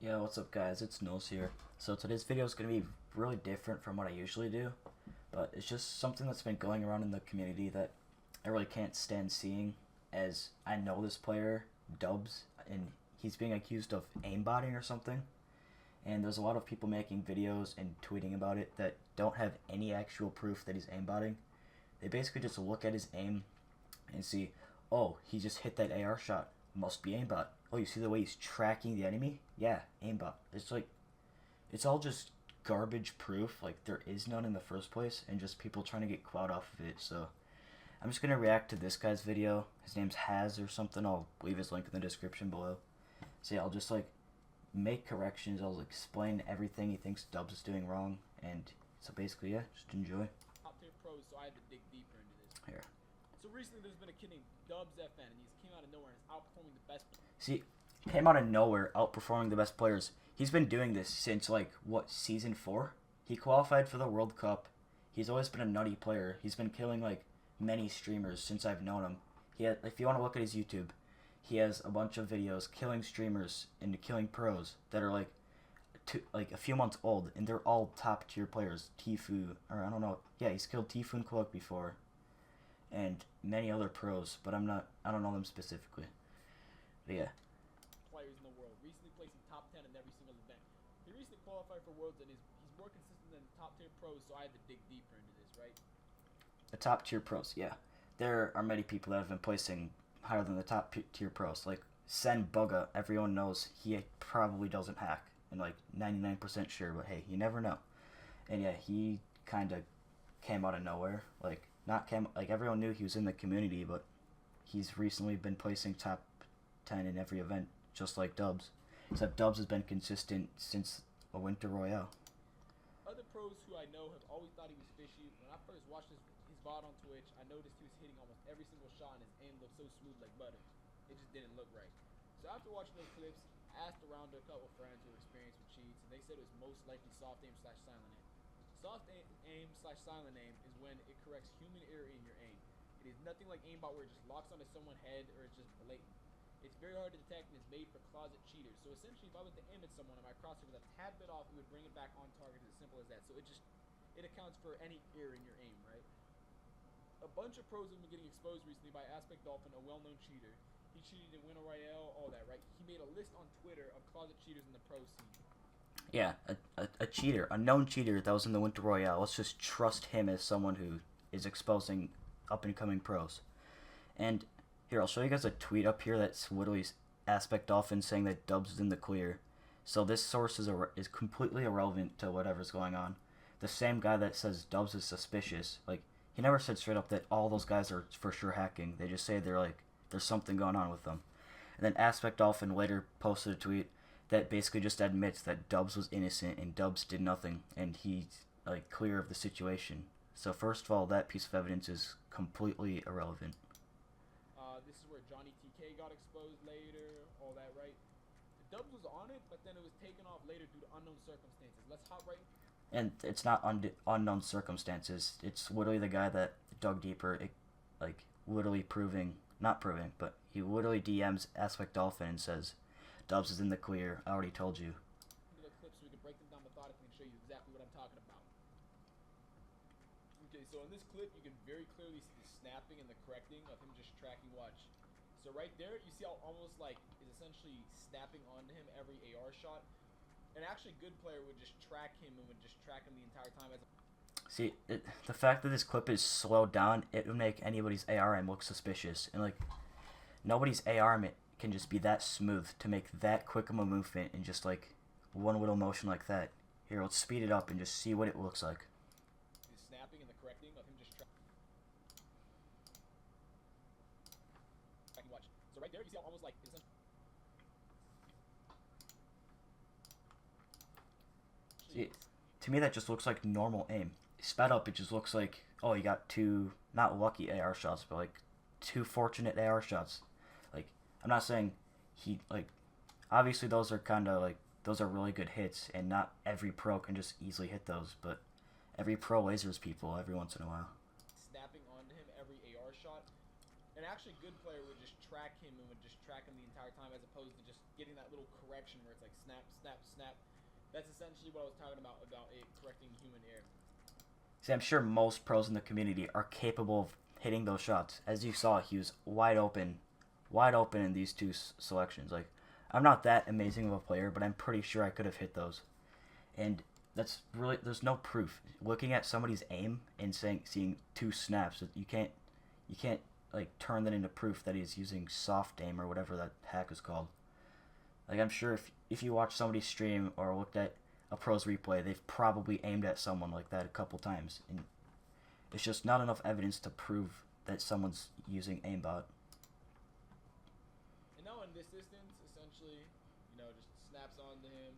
Yeah, what's up guys, it's Nils here. So today's video is going to be really different from what I usually do, but it's just something that's been going around in the community that I really can't stand seeing, as I know this player, Dubs, and he's being accused of aimbotting or something, and there's a lot of people making videos and tweeting about it that don't have any actual proof that he's aimbotting. They basically just look at his aim and see, oh, he just hit that AR shot, must be aimbot. Oh, you see the way he's tracking the enemy? Yeah, aimbot. It's like, it's all just garbage proof. Like, there is none in the first place, and just people trying to get clout off of it. So, I'm just gonna react to this guy's video. His name's Haz or something. I'll leave his link in the description below. So yeah, I'll just like make corrections. I'll explain everything he thinks Dubs is doing wrong, and so basically, yeah, just enjoy. Top tier pros, so I had to dig deeper into this. Here. So recently there's been a kid named Dubs FN, and he's came out of nowhere and is outperforming the best. See, came out of nowhere, outperforming the best players. He's been doing this since, like, what, season 4? He qualified for the World Cup. He's always been a nutty player. He's been killing, like, many streamers since I've known him. If you want to look at his YouTube, he has a bunch of videos killing streamers and killing pros that are, like, a few months old, and they're all top-tier players. Tfue, or I don't know. Yeah, he's killed Tfue and Cloak before, and many other pros, but I don't know them specifically. But yeah. Players in the world, recently placing top 10 in every single event. He recently qualified for Worlds, and he's more consistent than top tier pros, so I had to dig deeper into this, right? The top tier pros, yeah. There are many people that have been placing higher than the top tier pros. Like Sen Bugga, everyone knows he probably doesn't hack, and like 99% sure, but hey, you never know. And yeah, he kind of came out of nowhere. Like everyone knew he was in the community, but he's recently been placing top 10 in every event, just like Dubs. Except Dubs has been consistent since a Winter Royale. Other pros who I know have always thought he was fishy. When I first watched his VOD on Twitch, I noticed he was hitting almost every single shot, and his aim looked so smooth like butter. It just didn't look right. So after watching those clips, I asked around to a couple friends who were experienced with cheats, and they said it was most likely soft aim slash silent aim. Soft aim slash silent aim is when it corrects human error in your aim. It is nothing like aimbot where it just locks onto someone's head or it's just blatant. It's very hard to detect and is made for closet cheaters. So essentially, if I was to aim at someone and my crosshair was a tad bit off, it would bring it back on target. As simple as that. So it accounts for any error in your aim, right? A bunch of pros have been getting exposed recently by Aspect Dolphin, a well-known cheater. He cheated in Winter Royale, all that, right? He made a list on Twitter of closet cheaters in the pro scene. Yeah, a cheater, a known cheater that was in the Winter Royale. Let's just trust him as someone who is exposing up-and-coming pros. And here, I'll show you guys a tweet up here that's literally Aspect Dolphin saying that Dubs is in the clear. So this source is completely irrelevant to whatever's going on. The same guy that says Dubs is suspicious, like, he never said straight up that all those guys are for sure hacking. They just say there's something going on with them. And then Aspect Dolphin later posted a tweet that basically just admits that Dubs was innocent and Dubs did nothing, and he's like clear of the situation. So first of all, that piece of evidence is completely irrelevant. This is where Johnny TK got exposed later, all that, right? The Dubs was on it, but then it was taken off later due to unknown circumstances. Let's hop right. And it's not unknown circumstances. It's literally the guy that dug deeper, literally not proving, but he literally DMs Aspect Dolphin and says, Dubs is in the clear, I already told you. The clips so we can break them down methodically and show you exactly what I'm talking about. Okay, so in this clip, you can very clearly see the snapping and the correcting of him just tracking watch. So right there, you see how almost like is essentially snapping onto him every AR shot. An actually good player would just track him and would just track him the entire time. See, the fact that this clip is slowed down, it would make anybody's AR aim look suspicious. And like, nobody's AR aim can just be that smooth to make that quick of a movement in just like one little motion like that. Here, let's speed it up and just see what it looks like. The snapping and the correcting of him just tracking watch. So right there, you see how almost like See, to me, that just looks like normal aim. Sped up, it just looks like, oh, you got two, not lucky AR shots, but like two fortunate AR shots. Like, I'm not saying obviously those are kind of like, those are really good hits, and not every pro can just easily hit those, but every pro lasers people every once in a while. Snapping onto him every AR shot. And an actually good player would just track him and would just track him the entire time, as opposed to just getting that little correction where it's like snap, snap, snap. That's essentially what I was talking about it correcting human error. See, I'm sure most pros in the community are capable of hitting those shots. As you saw, he was wide open in these two selections. Like, I'm not that amazing of a player, but I'm pretty sure I could have hit those. And that's really, there's no proof. Looking at somebody's aim and seeing two snaps, you can't like turn that into proof that he's using soft aim or whatever that hack is called. Like, I'm sure if you watch somebody stream or looked at a pro's replay, they've probably aimed at someone like that a couple times, and it's just not enough evidence to prove that someone's using aimbot. And now in this instance, essentially, just snaps onto him.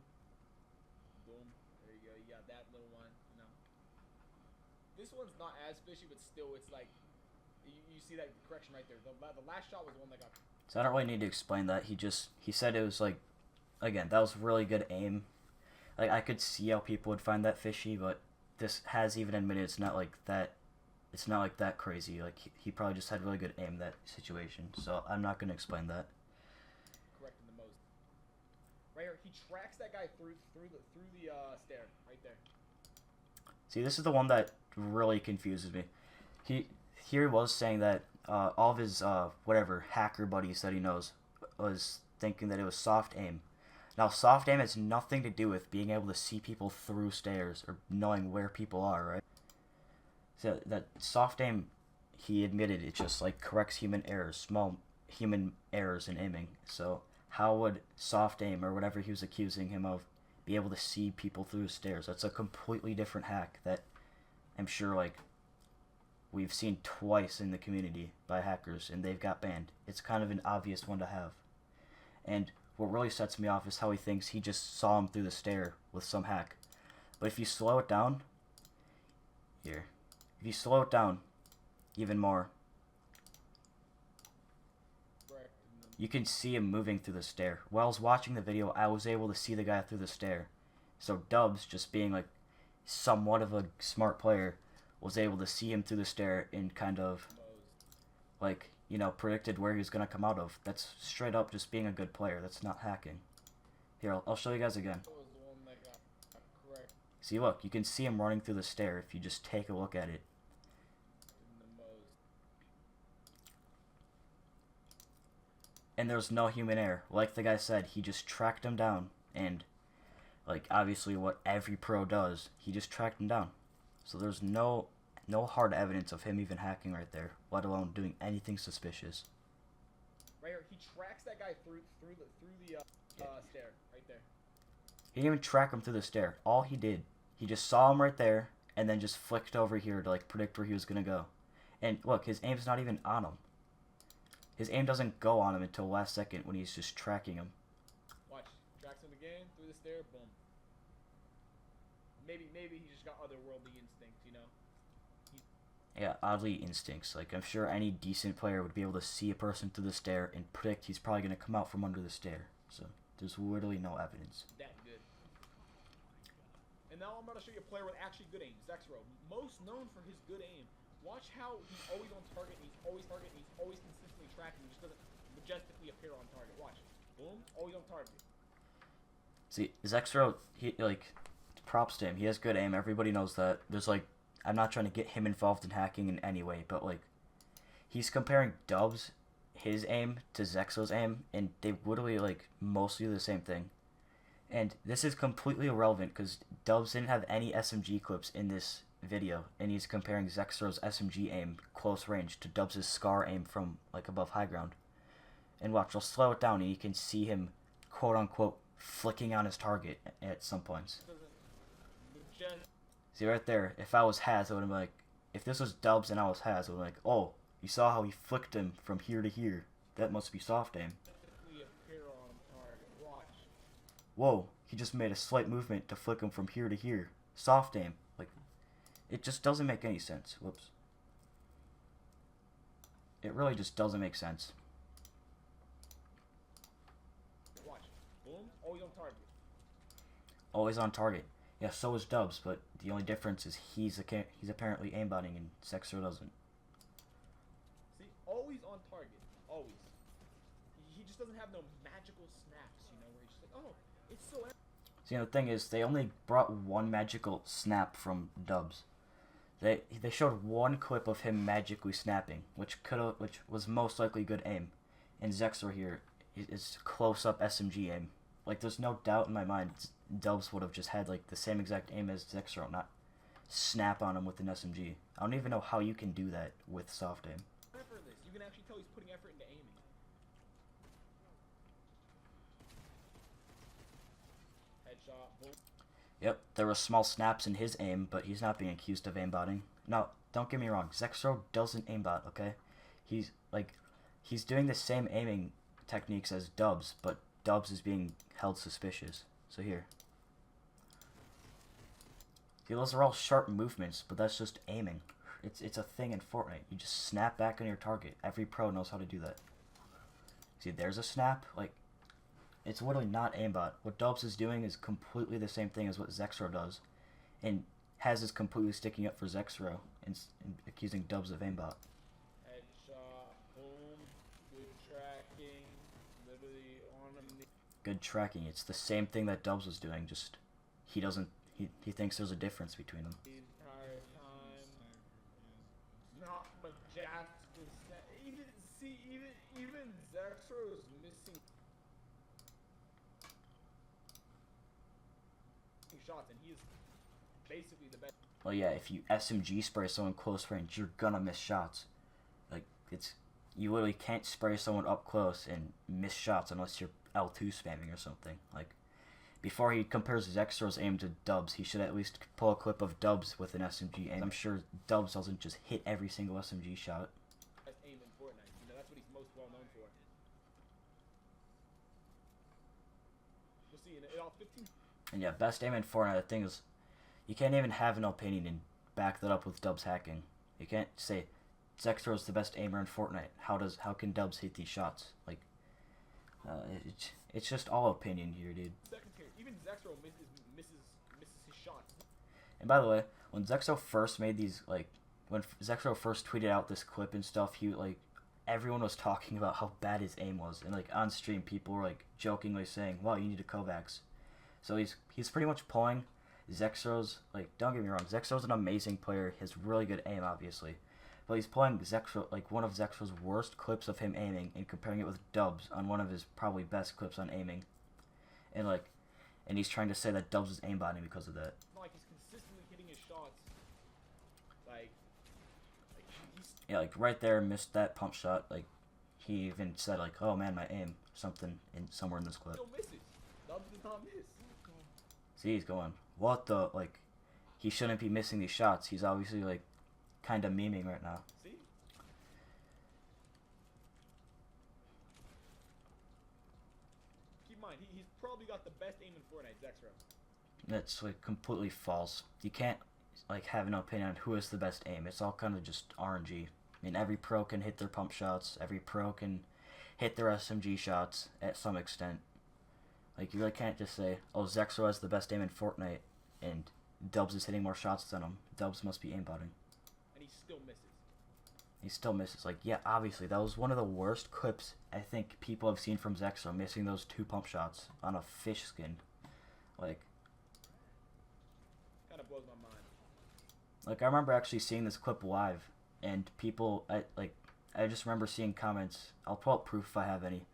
Boom. There you go. You got that little one. This one's not as fishy, but still, it's like, you see that correction right there. The last shot was the one that got... So I don't really need to explain that. He said it was like, again, that was really good aim. Like, I could see how people would find that fishy, but this has even admitted it's not like that. It's not like that crazy. Like, he probably just had really good aim in that situation. So I'm not gonna explain that. Correcting the most. Right here, he tracks that guy through the stair right there. See, this is the one that really confuses me. Here he was saying that all of his whatever hacker buddies that he knows was thinking that it was soft aim. Now, soft aim has nothing to do with being able to see people through stairs or knowing where people are, right? So that soft aim, he admitted, it just like corrects human errors, small human errors in aiming. So how would soft aim or whatever he was accusing him of be able to see people through stairs? That's a completely different hack that I'm sure like we've seen twice in the community by hackers, and they've got banned. It's kind of an obvious one to have. And what really sets me off is how he thinks he just saw him through the stair with some hack. But if you slow it down, if you slow it down even more, you can see him moving through the stair. While I was watching the video, I was able to see the guy through the stair. So Dubs, just being like somewhat of a smart player, was able to see him through the stair and kind of like, predicted where he was going to come out of. That's straight up just being a good player. That's not hacking. Here, I'll show you guys again. See, look, you can see him running through the stair if you just take a look at it. And there's no human error. Like the guy said, he just tracked him down. And, like, obviously what every pro does, he just tracked him down. So there's no hard evidence of him even hacking right there, let alone doing anything suspicious. Right here, he tracks that guy through the stair right there. He didn't even track him through the stair. All he did, he just saw him right there and then just flicked over here to like predict where he was gonna go. And look, his aim's not even on him. His aim doesn't go on him until last second when he's just tracking him. Watch, tracks him again through the stair, boom. Maybe he just got otherworldly instincts, Yeah, oddly instincts. Like, I'm sure any decent player would be able to see a person through the stair and predict he's probably going to come out from under the stair. So, there's literally no evidence. That good. And now I'm going to show you a player with actually good aim, Zexro. Most known for his good aim. Watch how he's always on target, and he's always consistently tracking. He just doesn't majestically appear on target. Watch. Boom. Always on target. See, Zexro, props to him. He has good aim. Everybody knows that. There's I'm not trying to get him involved in hacking in any way, but he's comparing Dubs, his aim, to Zexo's aim, and they literally mostly do the same thing. And this is completely irrelevant because Dubs didn't have any SMG clips in this video, and he's comparing Zexro's SMG aim close range to Dubs' Scar aim from above high ground. And watch, I'll slow it down and you can see him quote unquote flicking on his target at some points. See right there, if I was Haz, I would have been if this was Dubs and I was Haz, I would have been oh, you saw how he flicked him from here to here. That must be soft aim. Whoa, he just made a slight movement to flick him from here to here. Soft aim. It just doesn't make any sense. Whoops. It really just doesn't make sense. Watch. Boom. Always on target. Always on target. Yeah, so is Dubs, but the only difference is he's apparently aimbotting and Zexro doesn't. See, always on on target, always. He just doesn't have no magical snaps, you know, where he's just like, oh, it's so. See, the thing is, they only brought one magical snap from Dubs. They showed one clip of him magically snapping, which was most likely good aim, and Zexor here is close up SMG aim. Like, there's no doubt in my mind Dubs would have just had like the same exact aim as Zexor, not snap on him with an SMG. I don't even know how you can do that with soft aim. Effortless. You can actually tell he's putting effort into aiming. Headshot. Boom. Yep, there were small snaps in his aim, but he's not being accused of aimbotting. Now, don't get me wrong, Zexor doesn't aimbot, okay? He's doing the same aiming techniques as Dubs, but Dubs is being held suspicious. So here. See, those are all sharp movements, but that's just aiming. It's a thing in Fortnite. You just snap back on your target. Every pro knows how to do that. See, there's a snap. Like, it's literally not aimbot. What Dubs is doing is completely the same thing as what Zexor does. And Haz is completely sticking up for Zexor and accusing Dubs of aimbot. Headshot. Boom. Good tracking. Literally on him. Good tracking. It's the same thing that Dubs was doing, just he doesn't. He thinks there's a difference between them. The entire time. Not majestic. Even Zexor is missing shots, and he is basically the best. Well, yeah, if you SMG spray someone close range, you're gonna miss shots. Like, you literally can't spray someone up close and miss shots unless you're L2 spamming or something. Like, before he compares Zexor's aim to Dubs, he should at least pull a clip of Dubs with an SMG aim. I'm sure Dubs doesn't just hit every single SMG shot. Best aim in Fortnite. You know, that's what he's most well known for. We'll see in all 15. And yeah, best aim in Fortnite. The thing is, you can't even have an opinion and back that up with Dubs hacking. You can't say Zexor is the best aimer in Fortnite. How can Dubs hit these shots? Like, it's just all opinion here, dude. Second tier, even Zexor misses his shots. And by the way, when Zexor first made these, like, when Zexor first tweeted out this clip and stuff, everyone was talking about how bad his aim was, and like on stream, people were like jokingly saying, "Wow, you need a Kovacs." So he's pretty much pulling Zexor's, like, don't get me wrong, Zexor's an amazing player. He has really good aim, obviously. But he's pulling Zexor, like, one of Zexor's worst clips of him aiming and comparing it with Dubs on one of his probably best clips on aiming. And he's trying to say that Dubs is aimbotting because of that. Like, he's consistently hitting his shots. Like he's... Yeah, like, right there, missed that pump shot. Like, he even said, like, oh man, my aim. Something somewhere in this clip. Still misses. Dubs did not miss. See, he's going, what the, like, he shouldn't be missing these shots. He's obviously, like, kind of memeing right now. See? Keep in mind, he's probably got the best aim in Fortnite, Zexor. That's, like, completely false. You can't, like, have an opinion on who has the best aim. It's all kind of just RNG. I mean, every pro can hit their pump shots. Every pro can hit their SMG shots at some extent. Like, you really can't just say, oh, Zexor has the best aim in Fortnite, and Dubs is hitting more shots than him. Dubs must be aimbotting. And he still misses. He still misses. Like, yeah, obviously, that was one of the worst clips I think people have seen from Zexor, missing those 2 pump shots on a fish skin. Like, kind of blows my mind. Like, I remember actually seeing this clip live, and people, I just remember seeing comments, I'll pull up proof if I have any,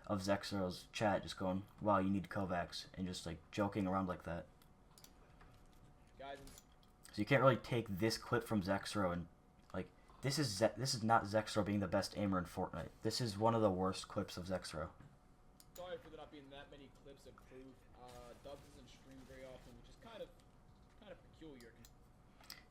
of Zexor's chat just going, wow, you need Kovacs, and just, like, joking around like that. Guys, so you can't really take this clip from Zexor and, like, this is not Zexor being the best aimer in Fortnite. This is one of the worst clips of Zexor. Sorry for there not being that many clips of proof. Dubs doesn't stream very often, which is kind of peculiar.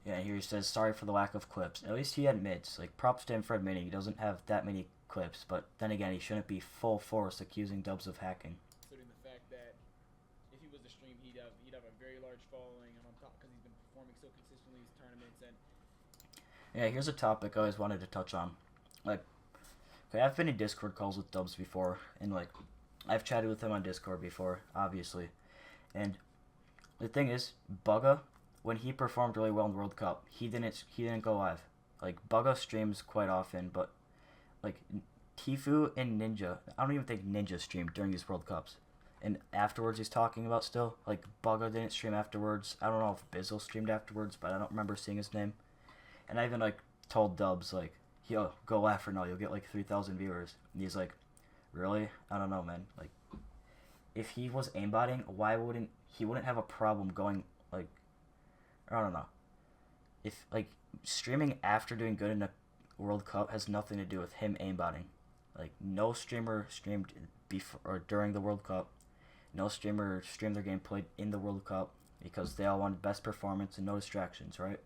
Yeah, here he says, sorry for the lack of clips. At least he admits, like, props to him for admitting he doesn't have that many clips, but then again, he shouldn't be full force accusing Dubs of hacking. Considering the fact that if he was to stream, he'd have a very large following, and on top, because he's been performing so consistently in these tournaments, and... Yeah, here's a topic I always wanted to touch on. Like, okay, I've been in Discord calls with Dubs before, and, like, I've chatted with him on Discord before, obviously, and the thing is, Bugga, when he performed really well in the World Cup, he didn't go live. Like, Bugga streams quite often, but like Tifu and Ninja. I don't even think Ninja streamed during these World Cups. And afterwards, he's talking about still like Bugga didn't stream afterwards. I don't know if Bizzle streamed afterwards, but I don't remember seeing his name. And I even like told Dubs like, "Yo, go laugh for now. You'll get like 3,000 viewers." And he's like, "Really? I don't know, man. Like, if he was aimbotting, why wouldn't he wouldn't have a problem going like, I don't know. If like streaming after doing good in a World Cup has nothing to do with him aimbotting. Like no streamer streamed before or during the World Cup. No streamer streamed their gameplay in the World Cup because they all wanted best performance and no distractions, right?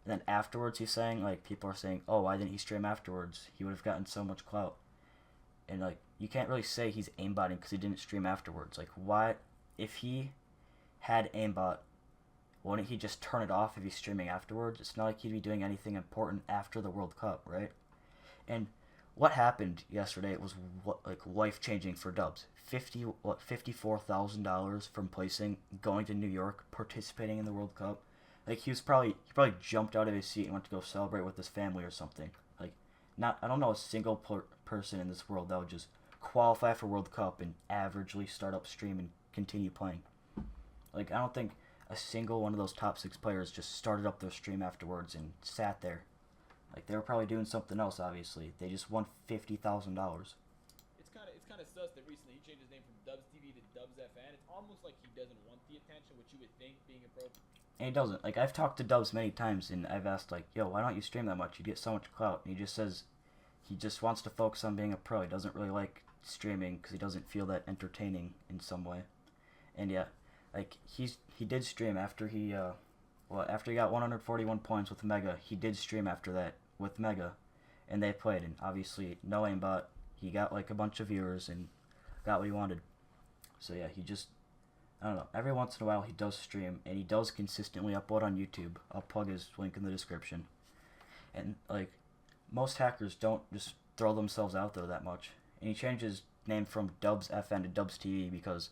And then afterwards, he's saying like people are saying, "Oh, why didn't he stream afterwards? He would have gotten so much clout." And like you can't really say he's aimbotting because he didn't stream afterwards. Like why, if he had aimbot, wouldn't he just turn it off if he's streaming afterwards? It's not like he'd be doing anything important after the World Cup, right? And what happened yesterday was like life changing for Dubs. $54,000 from placing, going to New York, participating in the World Cup. Like he probably jumped out of his seat and went to go celebrate with his family or something. Like I don't know a single person in this world that would just qualify for World Cup and averagely start up stream and continue playing. Like I don't think a single one of those top 6 players just started up their stream afterwards and sat there. Like they were probably doing something else. Obviously, they just won $50,000. It's kind of sus that recently he changed his name from Dubs TV to Dubs FN. It's almost like he doesn't want the attention, which you would think being a pro. And he doesn't. Like I've talked to Dubs many times, and I've asked like, "Yo, why don't you stream that much? You get so much clout." And he just says he just wants to focus on being a pro. He doesn't really like streaming because he doesn't feel that entertaining in some way. And yeah, like he did stream after he after he got 141 points with Mega. He did stream after that with Mega, and they played. And obviously, no aimbot. He got like a bunch of viewers and got what he wanted. So yeah, he just, I don't know. Every once in a while, he does stream, and he does consistently upload on YouTube. I'll plug his link in the description. And like, most hackers don't just throw themselves out there that much. And he changed his name from Dubs FN to Dubs TV because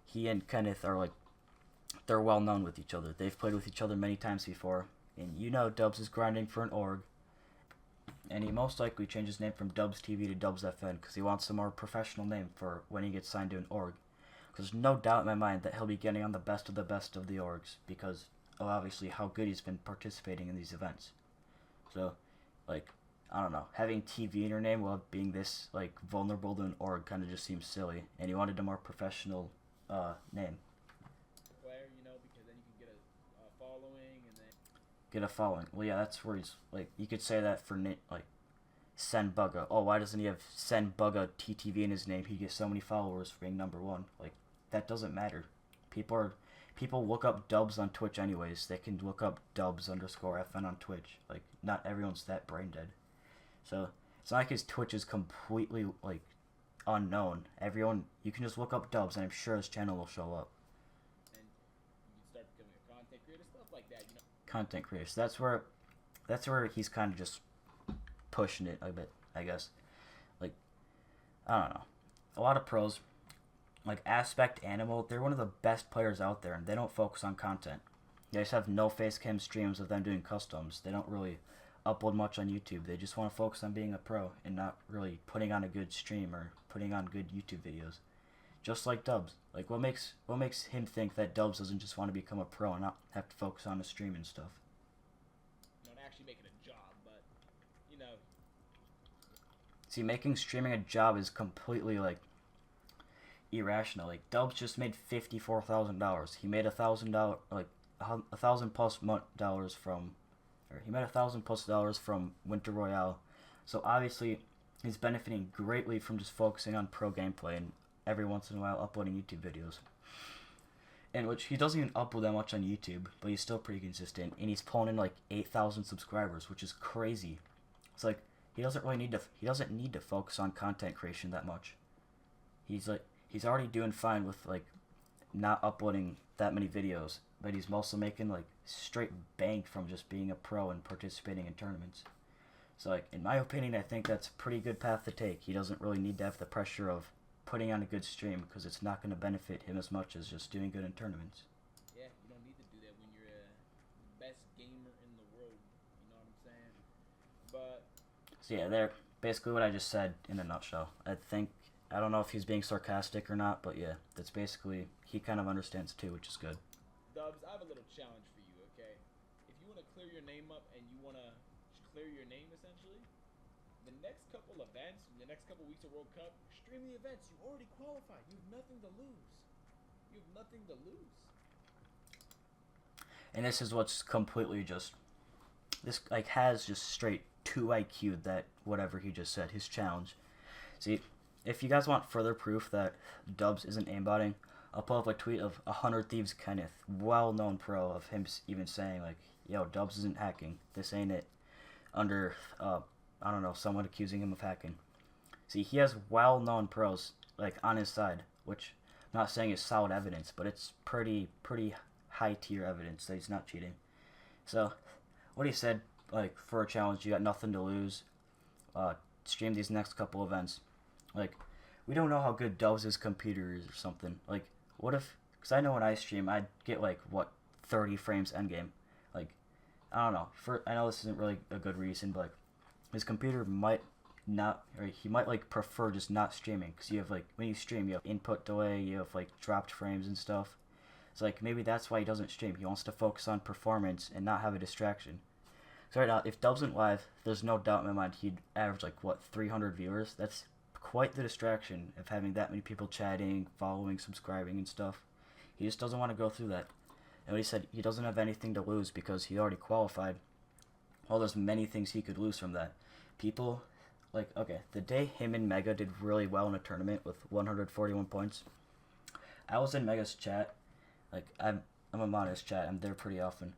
he and Kenneth are like, they're well known with each other. They've played with each other many times before. And you know Dubs is grinding for an org. And he most likely changed his name from Dubs TV to Dubs FN because he wants a more professional name for when he gets signed to an org. Because there's no doubt in my mind that he'll be getting on the best of the orgs because of obviously how good he's been participating in these events. So, like, I don't know, having TV in your name while being this like vulnerable to an org kind of just seems silly. And he wanted a more professional name. Player, you know, because then you can get a following and then Get a following. Well, yeah, that's where he's like. You could say that for like Sen Bugga. Oh, why doesn't he have Sen Bugga TTV in his name? He gets so many followers for being #1. Like that doesn't matter. People look up Dubs on Twitch anyways. They can look up Dubs_FN on Twitch. Like not everyone's that brain dead. So it's not like his Twitch is completely like unknown. Everyone, you can just look up Dubs, and I'm sure his channel will show up. and you can start becoming a content creator, stuff like that, you know. Content creators. That's where he's kind of just pushing it a bit, I guess. Like, I don't know. A lot of pros, like Aspect Animal, they're one of the best players out there, and they don't focus on content. They just have no face cam streams of them doing customs. They don't really upload much on YouTube. They just want to focus on being a pro and not really putting on a good stream or putting on good YouTube videos. Just like Dubs. Like what makes him think that Dubs doesn't just want to become a pro and not have to focus on his stream and stuff? You know, and actually make it a job, but you know. See, making streaming a job is completely like irrational. Like Dubs just made $54,000. He made $1,000, like $1,000+ from, or he made $1,000+ from Winter Royale. So obviously, he's benefiting greatly from just focusing on pro gameplay and every once in a while uploading YouTube videos. And which he doesn't even upload that much on YouTube, but he's still pretty consistent. And he's pulling in like 8,000 subscribers, which is crazy. It's like he doesn't need to focus on content creation that much. He's already doing fine with like not uploading that many videos, but he's also making like straight bank from just being a pro and participating in tournaments. So like in my opinion, I think that's a pretty good path to take. He doesn't really need to have the pressure of putting on a good stream because it's not going to benefit him as much as just doing good in tournaments. Yeah, you don't need to do that when you're the best gamer in the world. You know what I'm saying? But So yeah, basically what I just said in a nutshell. I don't know if he's being sarcastic or not, but yeah, that's basically, he kind of understands too, which is good. Dubs, I have a little challenge for you, okay? If you want to clear your name up and you want to clear your name, essentially, the next couple events, the next couple weeks of World Cup, stream the events. You already qualified. You have nothing to lose. You have nothing to lose. And this is what's completely just, this like has just straight 2 IQ that whatever he just said, his challenge. See, if you guys want further proof that Dubs isn't aimbotting, I'll pull up a tweet of 100 Thieves Kenneth, well-known pro, of him even saying like, yo, Dubs isn't hacking, this ain't it, under, I don't know, someone accusing him of hacking. See, he has well-known pros, like, on his side, which I'm not saying is solid evidence, but it's pretty high-tier evidence that he's not cheating. So, what he said, like, for a challenge, you got nothing to lose, stream these next couple events. Like, we don't know how good Dubs' computer is or something. Like, what if, because I know when I stream, I'd get, like, what, 30 frames endgame. Like, I don't know. I know this isn't really a good reason, but, like, his computer might not, or he might, like, prefer just not streaming. Because you have, like, when you stream, you have input delay, you have, like, dropped frames and stuff. So, like, maybe that's why he doesn't stream. He wants to focus on performance and not have a distraction. So right now, if Dubs went live, there's no doubt in my mind he'd average, like, what, 300 viewers? That's quite the distraction of having that many people chatting, following, subscribing, and stuff. He just doesn't want to go through that. And he said he doesn't have anything to lose because he already qualified. Well, there's many things he could lose from that. People, like, okay, the day him and Mega did really well in a tournament with 141 points, I was in Mega's chat. Like, I'm a modest chat. I'm there pretty often.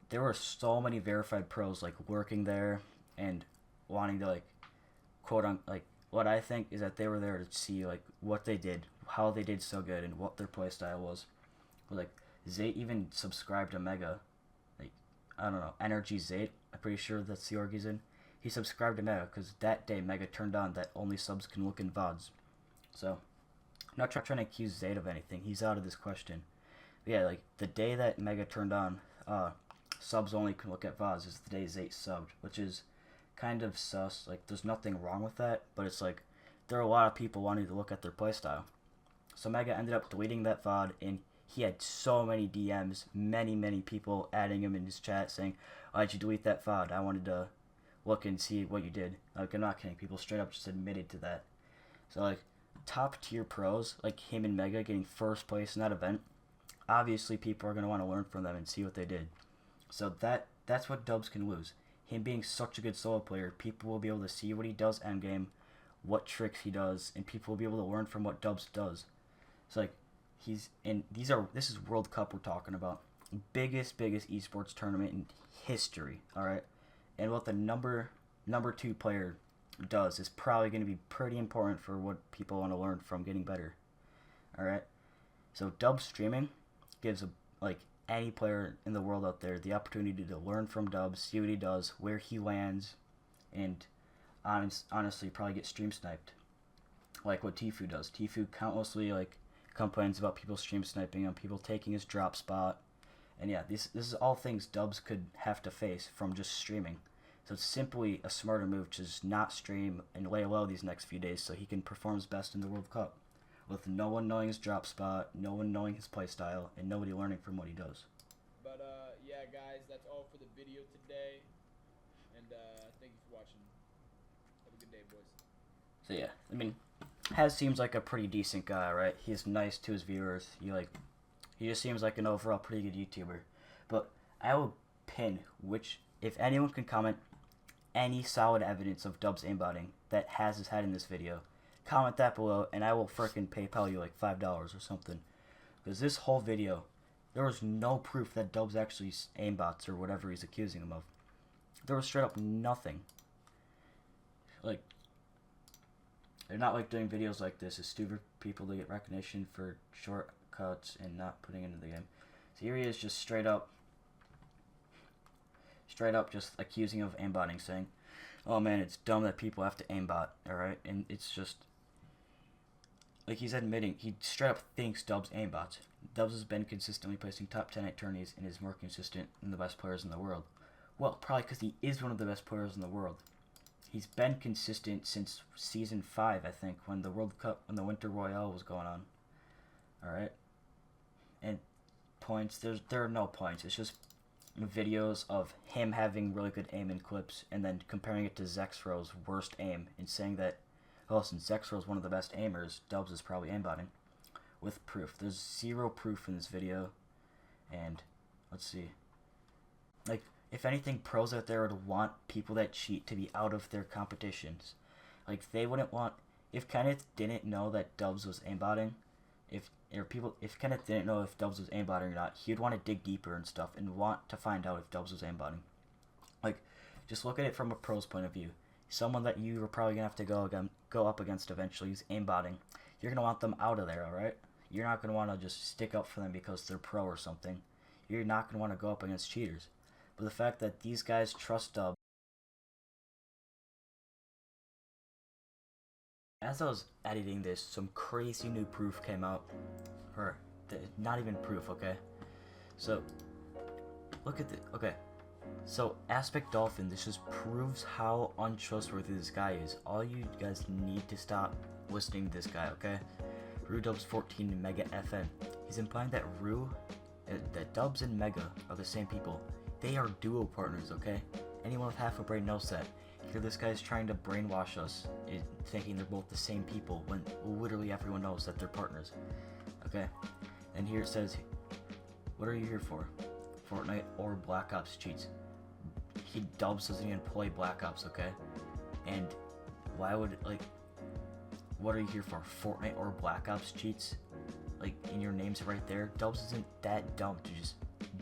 There were so many verified pros, like, working there and wanting to, like, quote on, like, what I think is that they were there to see, like, what they did, how they did so good, and what their playstyle was. Like, Zayt even subscribed to Mega. Like, I don't know, Energy Zayt, I'm pretty sure that's the org he's in. He subscribed to Mega because that day Mega turned on that only subs can look in VODs. So, I'm not trying to accuse Zayt of anything. He's out of this question. But yeah, like, the day that Mega turned on, subs only can look at VODs is the day Zayt subbed, which is kind of sus. Like, there's nothing wrong with that, but it's like, there are a lot of people wanting to look at their playstyle. So Mega ended up deleting that VOD, and he had so many DMs, many people adding him in his chat saying, why'd you delete that VOD? I wanted to look and see what you did. Like, I'm not kidding, people straight up just admitted to that. So, like, top tier pros, like him and Mega getting first place in that event, obviously people are going to want to learn from them and see what they did. So that's what Dubs can lose. Him being such a good solo player, people will be able to see what he does endgame, what tricks he does, and people will be able to learn from what Dubs does. So, like, this is World Cup we're talking about. Biggest esports tournament in history, alright? And what the number 2 player does is probably going to be pretty important for what people want to learn from getting better. Alright? So Dubs streaming gives any player in the world out there the opportunity to learn from Dubs, see what he does, where he lands, and honestly probably get stream sniped. Like what Tfue does. Tfue countlessly, like, complains about people stream sniping him, people taking his drop spot. And yeah, this is all things Dubs could have to face from just streaming. So it's simply a smarter move to just not stream and lay low these next few days so he can perform his best in the World Cup. With no one knowing his drop spot, no one knowing his playstyle, and nobody learning from what he does. But, yeah, guys, that's all for the video today. And, thank you for watching. Have a good day, boys. So yeah, I mean, Haz seems like a pretty decent guy, right? He's nice to his viewers. He just seems like an overall pretty good YouTuber. But I will pin if anyone can comment any solid evidence of Dubs aimbotting that Haz has had in this video, comment that below, and I will frickin' PayPal you like $5 or something. Because this whole video, there was no proof that Dubs actually aimbots or whatever he's accusing him of. There was straight up nothing. Like, they're not like doing videos like this. It's stupid people to get recognition for shortcuts and not putting into the game. So here he is just straight up just accusing him of aimbotting, saying, oh man, it's dumb that people have to aimbot, alright? And it's just, like, he's admitting, he straight up thinks Dubs aimbots. Dubs has been consistently placing top 10 at tourneys and is more consistent than the best players in the world. Well, probably because he is one of the best players in the world. he's been consistent since season 5, I think, when the World Cup, when the Winter Royale was going on. All right, and points. There are no points. It's just videos of him having really good aim in clips, and then comparing it to Zexro's worst aim, and saying that, oh, since Zexro's one of the best aimers, Dubs is probably aimbotting, with proof. There's zero proof in this video, and let's see. Like, if anything, pros out there would want people that cheat to be out of their competitions. Like, they wouldn't want, if Kenneth didn't know that Dubs was aimbotting, if Kenneth didn't know if Dubs was aimbotting or not, he'd want to dig deeper and stuff and want to find out if Dubs was aimbotting. Like, just look at it from a pro's point of view. Someone that you are probably gonna have to go up against eventually is aimbotting. You're gonna want them out of there, all right? You're not gonna want to just stick up for them because they're pro or something. You're not gonna want to go up against cheaters. But the fact that these guys trust Dubs. As I was editing this, some crazy new proof came out. Or, not even proof, okay? So, look at the, okay. So, Aspect Dolphin, this just proves how untrustworthy this guy is. All you guys need to stop listening to this guy, okay? RuDubs14 Mega FN. He's implying that that Dubs and Mega are the same people. They are duo partners, okay? Anyone with half a brain knows that. Here this guy's trying to brainwash us, thinking they're both the same people, when literally everyone knows that they're partners. Okay, and here it says, what are you here for? Fortnite or Black Ops cheats. Dubs doesn't even play Black Ops, okay? And why would, like, what are you here for? Fortnite or Black Ops cheats? Like, in your names right there. Dubs isn't that dumb to just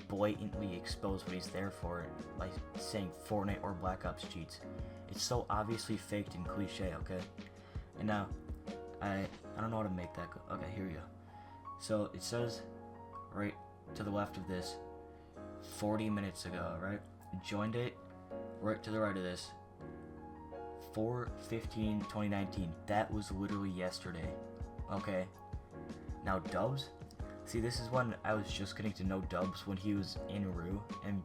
blatantly expose what he's there for by saying Fortnite or Black Ops cheats. It's so obviously faked and cliche, okay? And now, I don't know how to make that go. Okay, here we go. So, it says, right to the left of this, 40 minutes ago, right? Join date, right to the right of this, 4/15/2019. That was literally yesterday, okay? Now, Dubs, see, this is when I was just getting to know Dubs when he was in Rue, and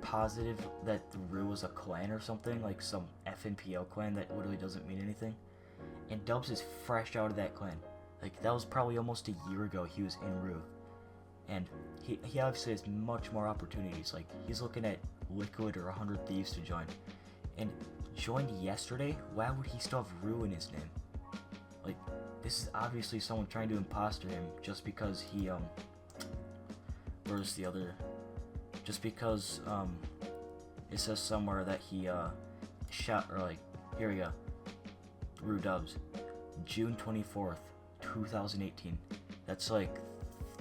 positive that Rue was a clan or something, like some FNPL clan that literally doesn't mean anything. And Dubs is fresh out of that clan. Like, that was probably almost a year ago he was in Rue. And he obviously has much more opportunities. Like, he's looking at Liquid or 100 Thieves to join. And joined yesterday? Why would he still have Rue in his name? Like, this is obviously someone trying to imposter him just because he, where's the other? Just because, it says somewhere that he, shot, or like, here we go. Rue Dubs. June 24th, 2018. That's like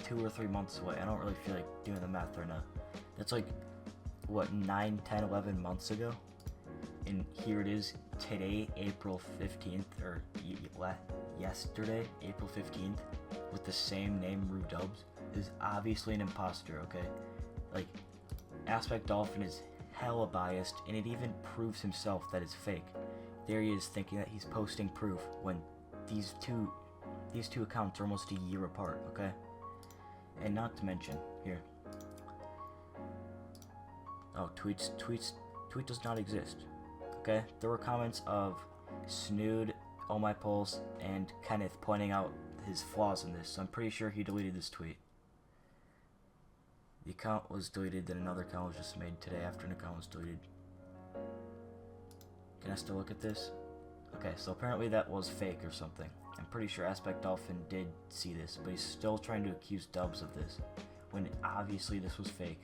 2 or 3 months away. I don't really feel like doing the math right now. That's like, what, 9, 10, 11 months ago? And here it is, today, April 15th, or yesterday, April 15th, with the same name, Rue Dubs, is obviously an imposter, okay? Like, Aspect Dolphin is hella biased, and it even proves himself that it's fake. There he is thinking that he's posting proof when these two accounts are almost a year apart, okay? And not to mention, here. Oh, tweet does not exist. Okay? There were comments of Snood, Oh My Pulse, and Kenneth pointing out his flaws in this, so I'm pretty sure he deleted this tweet. The account was deleted, then another account was just made today after an account was deleted. Can I still look at this? Okay, so apparently that was fake or something. I'm pretty sure Aspect Dolphin did see this, but he's still trying to accuse Dubs of this, when obviously this was fake.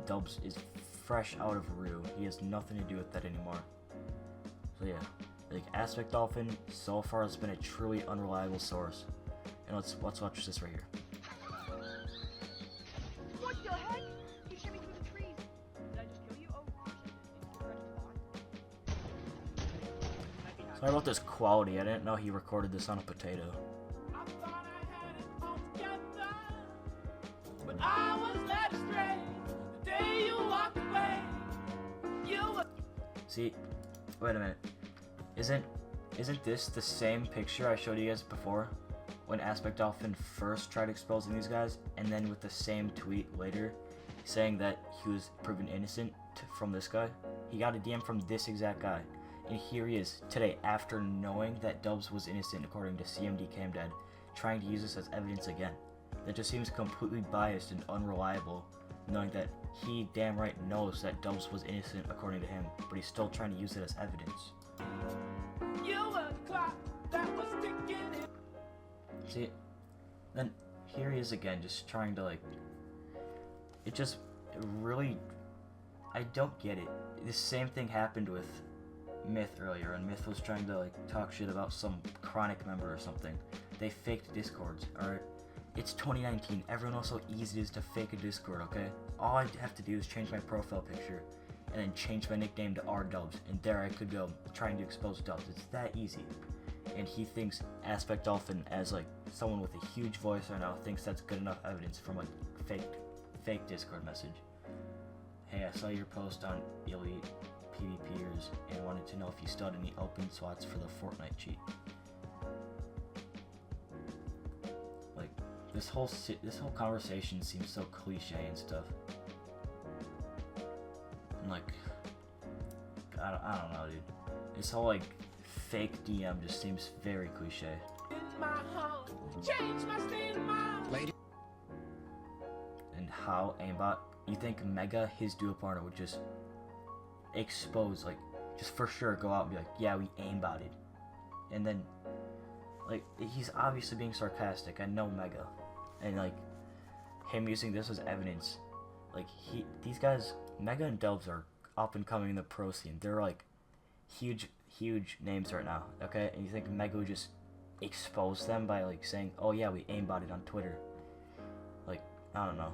Dubs is fresh out of Rue. He has nothing to do with that anymore. So yeah, like, Aspect Dolphin so far has been a truly unreliable source. And let's watch this right here. What the heck? You shot me through the trees. Did I just kill you? Oh, Sorry about this quality. I didn't know he recorded this on a potato. I thought I had it all together, but I was led astray. The day you walked away, you were... See, wait a minute. Isn't this the same picture I showed you guys before? When Aspect Dolphin first tried exposing these guys, and then with the same tweet later, saying that he was proven innocent from this guy? He got a DM from this exact guy. And here he is today, after knowing that Dubs was innocent according to CMD Camdad, trying to use this as evidence again. That just seems completely biased and unreliable, knowing that he damn right knows that Dubs was innocent according to him, but he's still trying to use it as evidence. You were the clock that was ticking. See, then here he is again, just trying to really, I don't get it. The same thing happened with Myth earlier, and Myth was trying to talk shit about some Chronic member or something. They faked Discords, alright? It's 2019, everyone knows how easy it is to fake a Discord, okay? All I have to do is change my profile picture, and then change my nickname to rdubs, and there I could go, trying to expose Dubs. It's that easy. And he thinks Aspect Dolphin, as someone with a huge voice right now, thinks that's good enough evidence from a fake Discord message. Hey, I saw your post on Elite PvPers and wanted to know if you still had any open slots for the Fortnite cheat. This whole conversation seems so cliche and stuff. And I don't know, dude. This whole fake DM just seems very cliche. And how aimbot? You think Mega, his duo partner, would just expose, just for sure go out and be like, yeah, we aimbotted. And then, he's obviously being sarcastic. I know Mega. And, him using this as evidence. These guys, Mega and Dubs, are up and coming in the pro scene. They're, huge names right now, okay? And you think Mega would just expose them by, saying, oh yeah, we aimbotted on Twitter. I don't know.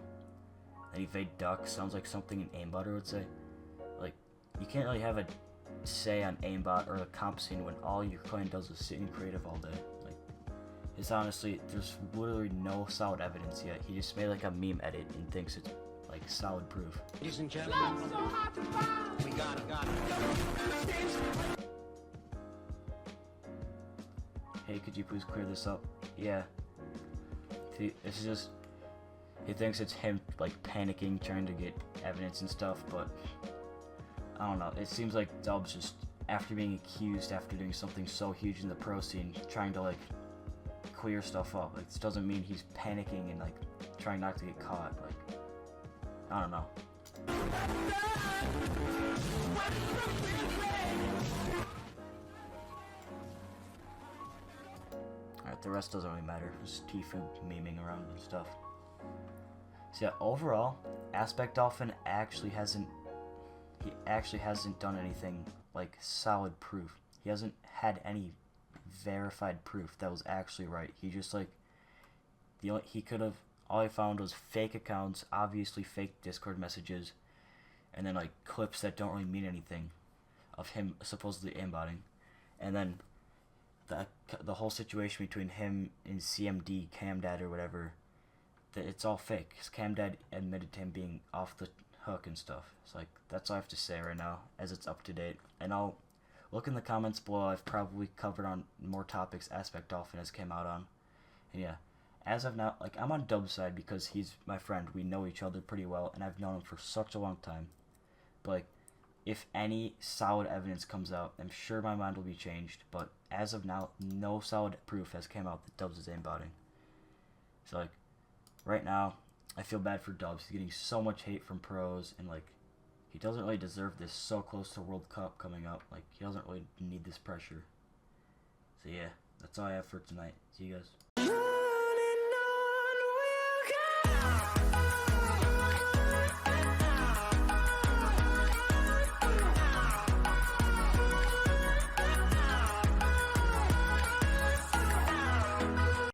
And evade duck sounds like something an aimbotter would say. You can't really have a say on aimbot or the comp scene when all your clan does is sit in creative all day. It's honestly, there's literally no solid evidence yet. He just made a meme edit and thinks it's solid proof. Ladies and gentlemen, we got it. Hey, could you please clear this up? Yeah. See, this is just, he thinks it's him panicking, trying to get evidence and stuff, but I don't know. It seems like Dubs just, after being accused, after doing something so huge in the pro scene, trying to clear stuff up. This doesn't mean he's panicking and trying not to get caught. I don't know. Alright, the rest doesn't really matter. Just Tifu memeing around and stuff. So yeah, overall, Aspect Dolphin actually hasn't done anything solid proof. He hasn't had any verified proof that was actually right. He just all he found was fake accounts, obviously fake Discord messages, and then clips that don't really mean anything of him supposedly aimbotting. And then the whole situation between him and CMD Camdad or whatever, that it's all fake. His Camdad admitted to him being off the hook and stuff. It's that's all I have to say right now, as it's up to date. And I'll look in the comments below. I've probably covered on more topics Aspect Dolphin has came out on. And yeah, as of now, I'm on Dub's side because he's my friend. We know each other pretty well, and I've known him for such a long time. But if any solid evidence comes out, I'm sure my mind will be changed. But as of now, no solid proof has come out that Dubs is aimbotting. So right now, I feel bad for Dubs. He's getting so much hate from pros, and he doesn't really deserve this so close to World Cup coming up. He doesn't really need this pressure. So yeah, that's all I have for tonight. See you guys.